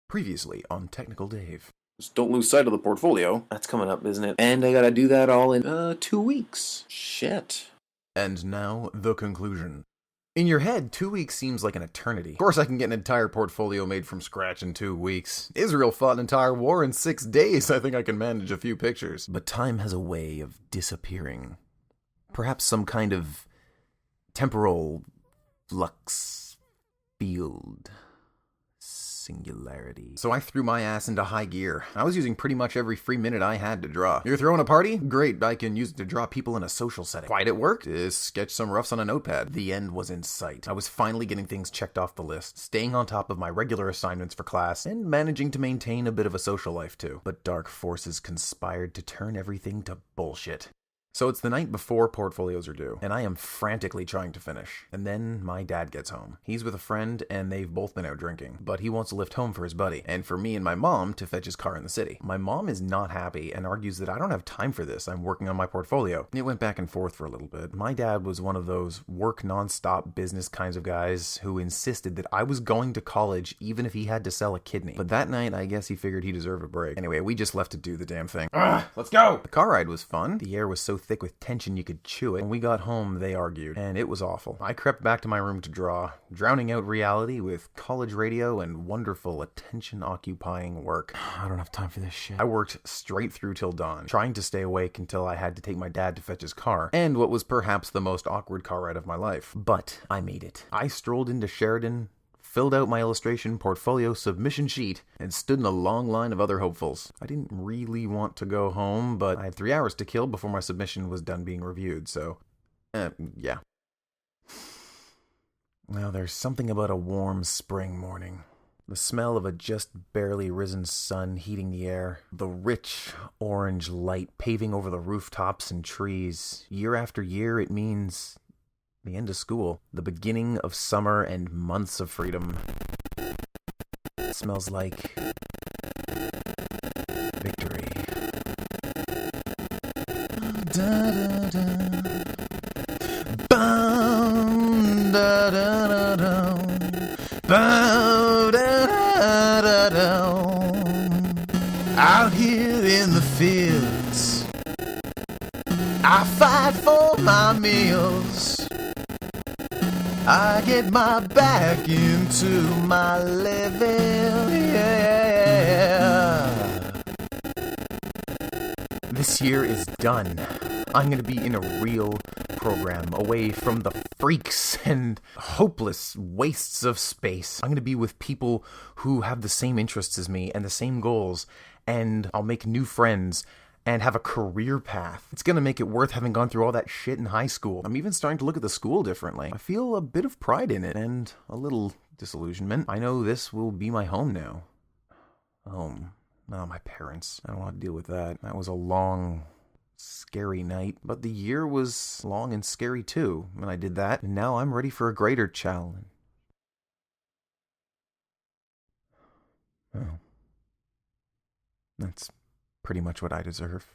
Previously on Technical Dave. Just don't lose sight of the portfolio. That's coming up, isn't it? And I gotta do that all in 2 weeks. Shit. And now, the conclusion. In your head, 2 weeks seems like an eternity. Of course I can get an entire portfolio made from scratch in 2 weeks. Israel fought an entire war in 6 days. I think I can manage a few pictures. But time has a way of disappearing. Perhaps some kind of temporal flux field. Singularity. So I threw my ass into high gear. I was using pretty much every free minute I had to draw. You're throwing a party? Great, I can use it to draw people in a social setting. Quite at work? Sketch some roughs on a notepad. The end was in sight. I was finally getting things checked off the list, staying on top of my regular assignments for class, and managing to maintain a bit of a social life too. But dark forces conspired to turn everything to bullshit. So it's the night before portfolios are due, and I am frantically trying to finish. And then my dad gets home. He's with a friend, and they've both been out drinking, but he wants to lift home for his buddy, and for me and my mom to fetch his car in the city. My mom is not happy and argues that I don't have time for this. I'm working on my portfolio. It went back and forth for a little bit. My dad was one of those work nonstop business kinds of guys who insisted that I was going to college even if he had to sell a kidney. But that night, I guess he figured he deserved a break. Anyway, we just left to do the damn thing. Let's go! The car ride was fun. The air was so thick with tension you could chew it. When we got home, they argued, and it was awful. I crept back to my room to draw, drowning out reality with college radio and wonderful attention-occupying work. I don't have time for this shit. I worked straight through till dawn, trying to stay awake until I had to take my dad to fetch his car, and what was perhaps the most awkward car ride of my life. But I made it. I strolled into Sheridan, filled out my illustration portfolio submission sheet, and stood in a long line of other hopefuls. I didn't really want to go home, but I had 3 hours to kill before my submission was done being reviewed, so, yeah. Now, there's something about a warm spring morning. The smell of a just barely risen sun heating the air. The rich orange light paving over the rooftops and trees. Year after year, it means the end of school, the beginning of summer and months of freedom. It smells like victory. Da, da, da. Bum, da, da, da, da. Bum, da, da, da, da. Out here in the fields, I fight for my meals. I get my back into my living, yeah. This year is done. I'm gonna be in a real program, away from the freaks and hopeless wastes of space. I'm gonna be with people who have the same interests as me and the same goals, and I'll make new friends and have a career path. It's gonna make it worth having gone through all that shit in high school. I'm even starting to look at the school differently. I feel a bit of pride in it, and a little disillusionment. I know this will be my home now. Home. Oh, my parents. I don't want to deal with that. That was a long, scary night. But the year was long and scary too, when I did that. And now I'm ready for a greater challenge. Oh. That's pretty much what I deserve.